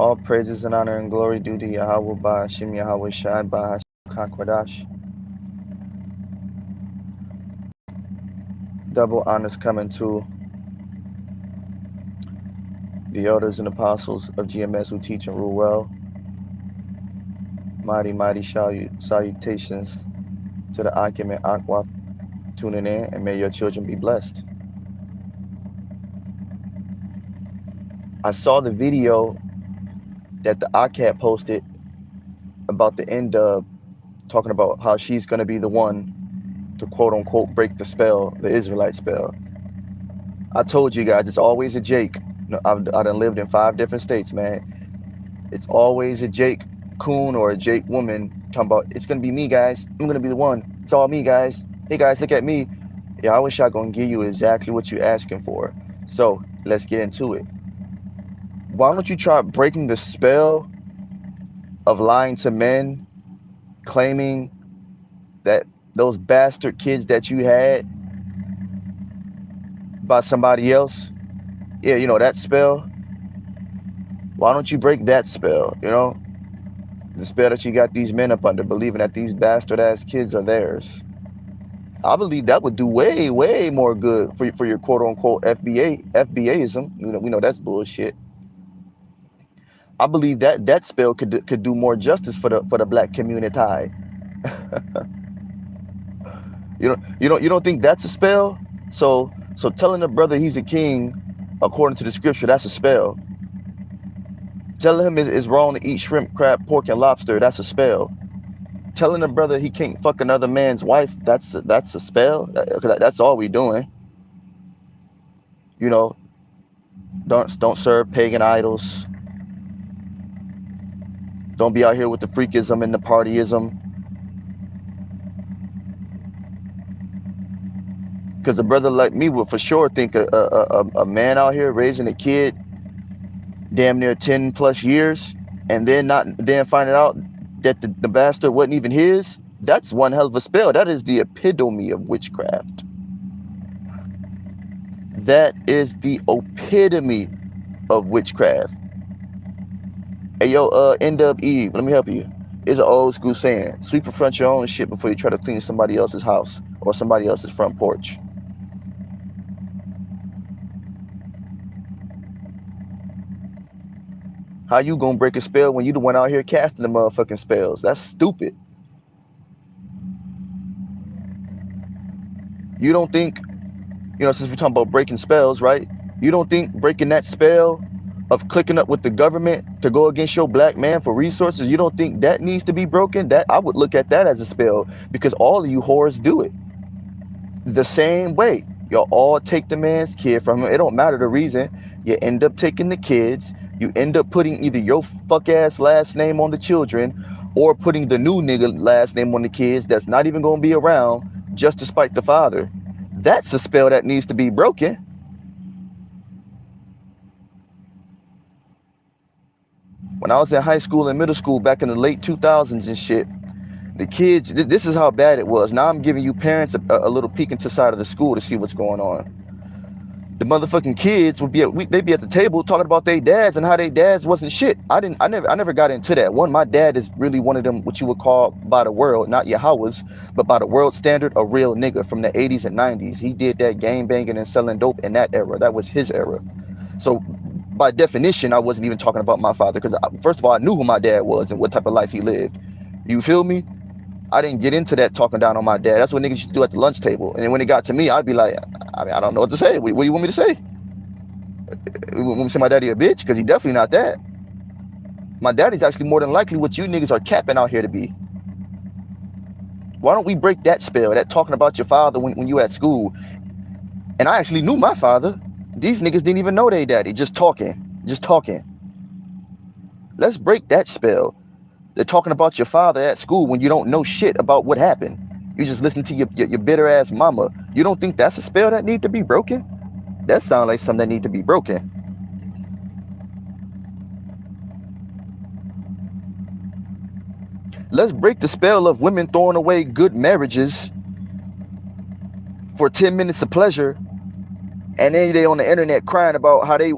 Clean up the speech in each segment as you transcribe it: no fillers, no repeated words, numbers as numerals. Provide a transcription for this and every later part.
All praises and honor and glory due to Yahweh by Hashem Yahweh Shai by Hashem Kakwadash. Double honors coming to the elders and apostles of GMS who teach and rule well. Mighty, mighty salutations to the א.ק.א and א.ק.א tuning in, and may your children be blessed. I saw the video that the א.ק.א posted about the end of talking about how she's going to be the one to quote unquote break the spell, the Israelite spell. I told you guys, it's always a Jake. I done lived in 5 different states, man. It's always a Jake coon or a Jake woman talking about, it's going to be me, guys. I'm going to be the one. It's all me, guys. Hey, guys, look at me. Yeah, I wish I going to give you exactly what you're asking for. So let's get into it. Why don't you try breaking the spell of lying to men, claiming that those bastard kids that you had by somebody else, yeah, you know, that spell. Why don't you break that spell, you know? The spell that you got these men up under, believing that these bastard ass kids are theirs. I believe that would do way, way more good for your quote unquote FBAism. You know, we know that's bullshit. I believe that spell could do more justice for the black community. You don't think that's a spell? So telling a brother he's a king, according to the scripture, that's a spell. Telling him it's wrong to eat shrimp, crab, pork, and lobster, that's a spell. Telling a brother he can't fuck another man's wife, that's a spell. That's all we doing. You know, don't serve pagan idols. Don't be out here with the freakism and the partyism. Because a brother like me would for sure think a man out here raising a kid damn near 10 plus years and then finding out that the bastard wasn't even his, that's one hell of a spell. That is the epitome of witchcraft. That is the epitome of witchcraft. Hey, yo, Eve, let me help you. It's an old school saying, sweep in front of your own shit before you try to clean somebody else's house or somebody else's front porch. How you gonna break a spell when you the one out here casting the motherfucking spells? That's stupid. You don't think, you know, since we're talking about breaking spells, right? You don't think breaking that spell of clicking up with the government to go against your black man for resources, you don't think that needs to be broken? That I would look at that as a spell, because all of you whores do it the same way. Y'all all take the man's kid from him. It don't matter the reason. You end up taking the kids. You end up putting either your fuck ass last name on the children or putting the new nigga last name on the kids that's not even gonna be around just to spite the father. That's a spell that needs to be broken. When I was in high school and middle school back in the late 2000s and shit, the kids, this is how bad it was. Now I'm giving you parents a little peek into the side of the school to see what's going on. The motherfucking kids would they'd be at the table talking about their dads and how their dads wasn't shit. I never got into that. One, my dad is really one of them, what you would call by the world, not Yahweh's, but by the world standard, a real nigga from the 80s and 90s. He did that gang banging and selling dope in that era. That was his era. So by definition, I wasn't even talking about my father, because first of all, I knew who my dad was and what type of life he lived. You feel me? I didn't get into that talking down on my dad. That's what niggas used to do at the lunch table. And when it got to me, I'd be like, I don't know what to say. What do you want me to say? You want me to say my daddy a bitch? Because he definitely not that. My daddy's actually more than likely what you niggas are capping out here to be. Why don't we break that spell, that talking about your father when you at school? And I actually knew my father. These niggas didn't even know their daddy. Just talking. Let's break that spell. They're talking about your father at school when you don't know shit about what happened. You just listen to your bitter ass mama. You don't think that's a spell that need to be broken? That sounds like something that need to be broken. Let's break the spell of women throwing away good marriages for 10 minutes of pleasure And then they on the internet crying about how they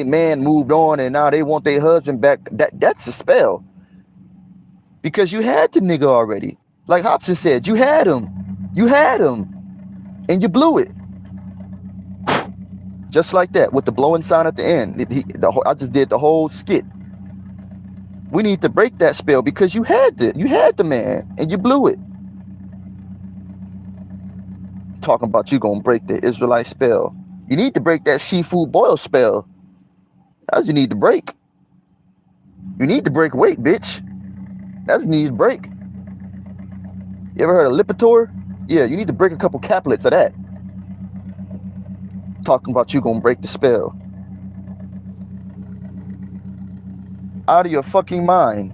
man moved on and now they want their husband back. That's a spell. Because you had the nigga already. Like Hobson said, you had him. You had him. And you blew it. Just like that, with the blowing sign at the end. I just did the whole skit. We need to break that spell because you had the man and you blew it. Talking about you gonna break the Israelite spell. You need to break that seafood boil spell. That's what you need to break. You need to break weight, bitch. That's what you need to break. You ever heard of Lipitor? Yeah, you need to break a couple caplets of that. Talking about you gonna break the spell. Out of your fucking mind.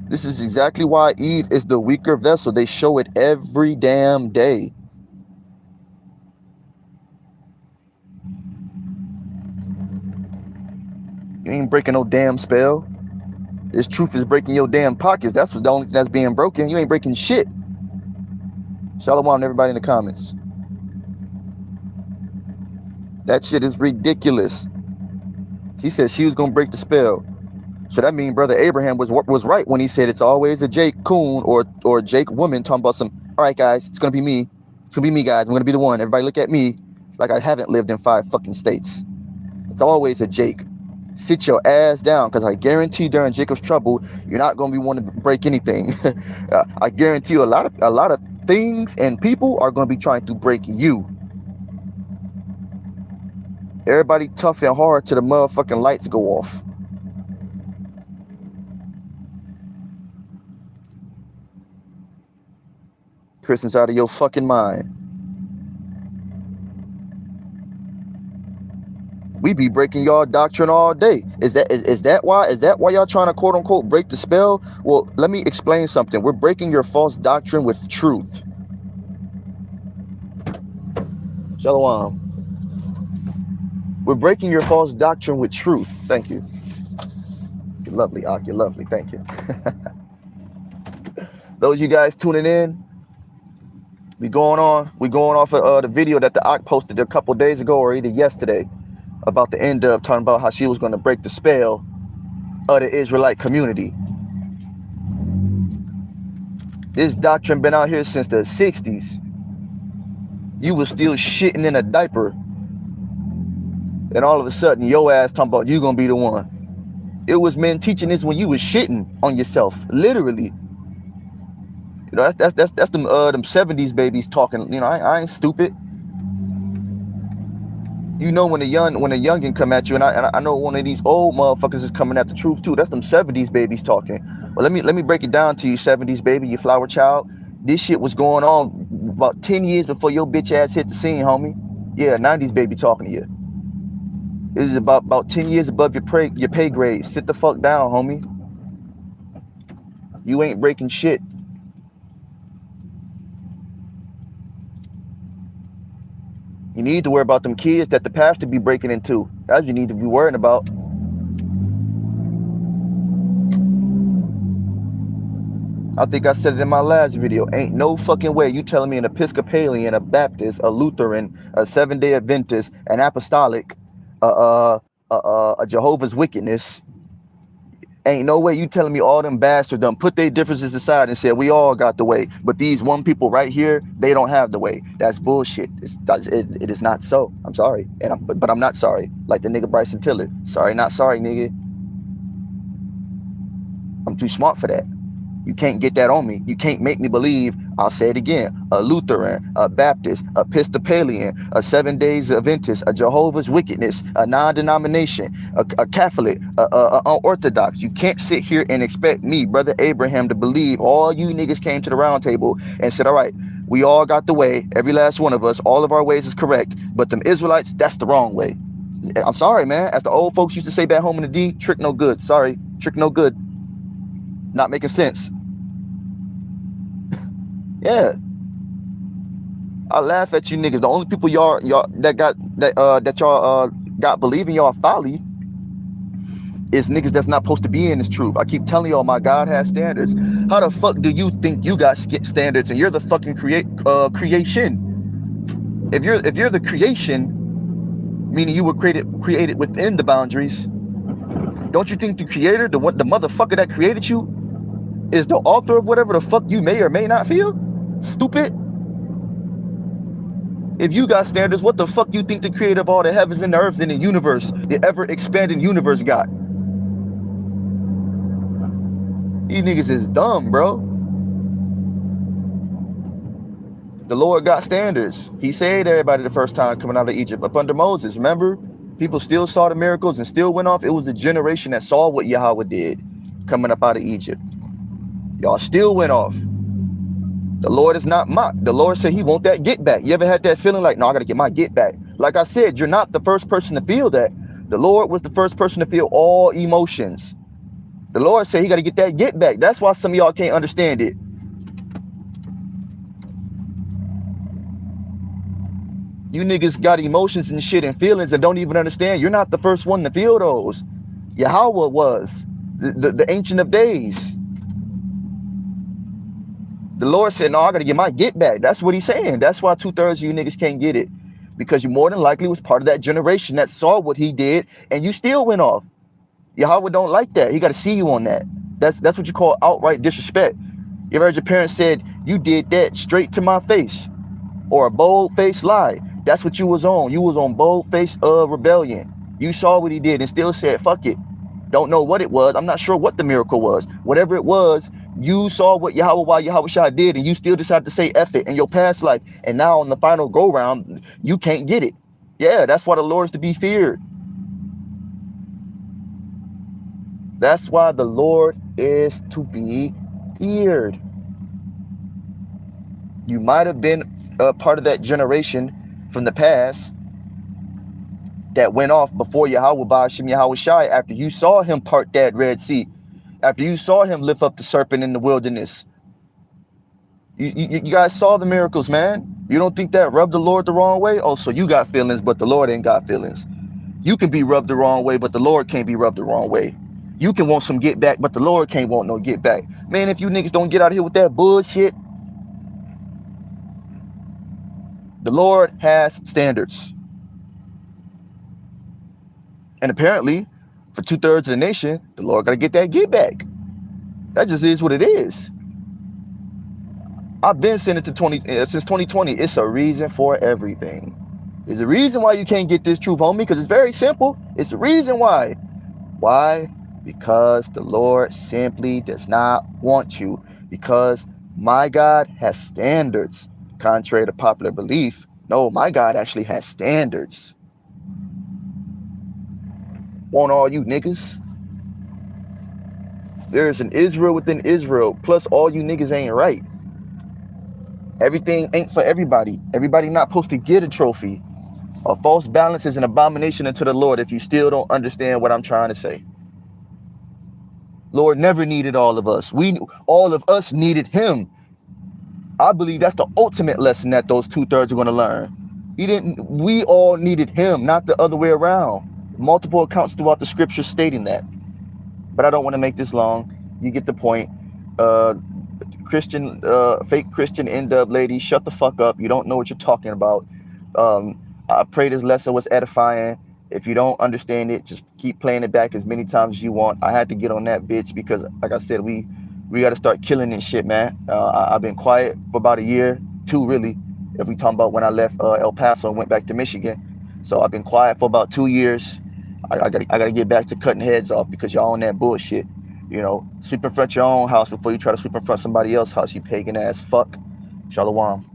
This is exactly why Eve is the weaker vessel. They show it every damn day. You ain't breaking no damn spell. This truth is breaking your damn pockets. That's the only thing that's being broken. You ain't breaking shit. Shalom, everybody in the comments. That shit is ridiculous. She said she was gonna break the spell. So that means brother Abraham was right when he said it's always a Jake coon or Jake woman talking about some, all right guys, it's gonna be me. It's gonna be me, guys. I'm gonna be the one. Everybody look at me like I haven't lived in 5 fucking states. It's always a Jake. Sit your ass down, because I guarantee during Jacob's trouble, you're not gonna be wanting to break anything. I guarantee you a lot of things and people are gonna be trying to break you. Everybody tough and hard till the motherfucking lights go off. Christians out of your fucking mind. We be breaking y'all doctrine all day. Is that why y'all trying to quote unquote break the spell? Well, let me explain something. We're breaking your false doctrine with truth. Shalom. We're breaking your false doctrine with truth. Thank you. You're lovely, Ak. You're lovely. Thank you. Those of you guys tuning in, we going off of the video that the Ak posted a couple days ago or either yesterday about the end up talking about how she was going to break the spell of the Israelite community. This doctrine been out here since the 60s. You was still shitting in a diaper. And all of a sudden, your ass talking about you gonna be the one. It was men teaching this when you was shitting on yourself, literally. You know, that's them 70s babies talking. You know, I ain't stupid. You know when a youngin come at you, and I know one of these old motherfuckers is coming at the truth too. That's them 70s babies talking. Well, let me break it down to you, 70s baby, you flower child. This shit was going on about 10 years before your bitch ass hit the scene, homie. Yeah, 90s baby talking to you. This is about 10 years above your pay grade. Sit the fuck down, homie. You ain't breaking shit. You need to worry about them kids that the pastor be breaking into. That's what you need to be worrying about. I think I said it in my last video. Ain't no fucking way you telling me an Episcopalian, a Baptist, a Lutheran, a Seventh-day Adventist, an Apostolic, a Jehovah's Witness. Ain't no way you telling me all them bastards done put their differences aside and said we all got the way, but these one people right here, they don't have the way. That's bullshit. It is not so. I'm sorry, but I'm not sorry. Like the nigga Bryson Tiller. Sorry, not sorry, nigga. I'm too smart for that. You can't get that on me. You can't make me believe, I'll say it again, a Lutheran, a Baptist, a Episcopalian, a Seventh-day Adventist, a Jehovah's Witness, a non-denomination, a Catholic, a Orthodox. You can't sit here and expect me, brother Abraham, to believe all you niggas came to the round table and said, all right, we all got the way, every last one of us, all of our ways is correct, but them Israelites, that's the wrong way. I'm sorry, man. As the old folks used to say back home in the D, trick no good. Sorry, trick no good. Not making sense. Yeah. I laugh at you niggas. The only people y'all got believing y'all folly is niggas that's not supposed to be in this truth. I keep telling y'all my God has standards. How the fuck do you think you got standards and you're the fucking creation? If you're the creation, meaning you were created within the boundaries, don't you think the creator, the motherfucker that created you, is the author of whatever the fuck you may or may not feel? Stupid. If you got standards, what the fuck you think the creator of all the heavens and the earths and the universe, the ever expanding universe, got? These niggas is dumb, bro. The Lord got standards. He saved everybody the first time coming out of Egypt up under Moses. Remember? People still saw the miracles and still went off. It was a generation that saw what Yahweh did coming up out of Egypt. Y'all still went off. The Lord is not mocked. The Lord said he want that get back. You ever had that feeling like, no, I got to get my get back? Like I said, you're not the first person to feel that. The Lord was the first person to feel all emotions. The Lord said he got to get that get back. That's why some of y'all can't understand it. You niggas got emotions and shit and feelings and don't even understand. You're not the first one to feel those. Yahweh was, the Ancient of Days. The Lord said, no, I got to get my get back. That's what he's saying. That's why 2/3 of you niggas can't get it. Because you more than likely was part of that generation that saw what he did and you still went off. Yahweh don't like that. He got to see you on that. That's what you call outright disrespect. You ever heard your parents said, you did that straight to my face? Or a bold-faced lie. That's what you was on. You was on bold-faced rebellion. You saw what he did and still said, fuck it. Don't know what it was. I'm not sure what the miracle was. Whatever it was, you saw what Yahweh Shai did and you still decided to say F it in your past life. And now on the final go-round, you can't get it. Yeah, that's why the Lord is to be feared. That's why the Lord is to be feared. You might have been a part of that generation from the past that went off before Yahweh Ba'ashem Yahweh Shai, after you saw him part that Red Sea, after you saw him lift up the serpent in the wilderness. You guys saw the miracles, man. You don't think that rubbed the Lord the wrong way? Oh, so you got feelings, but the Lord ain't got feelings. You can be rubbed the wrong way, but the Lord can't be rubbed the wrong way. You can want some get back, but the Lord can't want no get back. Man, if you niggas don't get out of here with that bullshit, the Lord has standards. And apparently, for 2/3 of the nation, the Lord got to get that get back. That just is what it is. I've been saying it since 2020. It's a reason for everything. There's a reason why you can't get this truth, homie, because it's very simple. It's the reason why. Why? Because the Lord simply does not want you. Because my God has standards. Contrary to popular belief, no, my God actually has standards. Want all you niggas? There's an Israel within Israel, plus all you niggas ain't right. Everything ain't for everybody. Everybody not supposed to get a trophy. A false balance is an abomination unto the Lord if you still don't understand what I'm trying to say. Lord never needed all of us. All of us needed him. I believe that's the ultimate lesson that those 2/3 are going to learn. We all needed him, not the other way around. Multiple accounts throughout the scripture stating that. But I don't want to make this long. You get the point. Fake Christian N-dub lady, shut the fuck up. You don't know what you're talking about. I pray this lesson was edifying. If you don't understand it, just keep playing it back as many times as you want. I had to get on that bitch because, like I said, we got to start killing this shit, man. I've been quiet for about a year, 2 really, if we talking about when I left El Paso and went back to Michigan. So I've been quiet for about 2 years. I gotta get back to cutting heads off because y'all on that bullshit. You know, sweep in front of your own house before you try to sweep in front of somebody else's house, you pagan ass fuck. Shalom.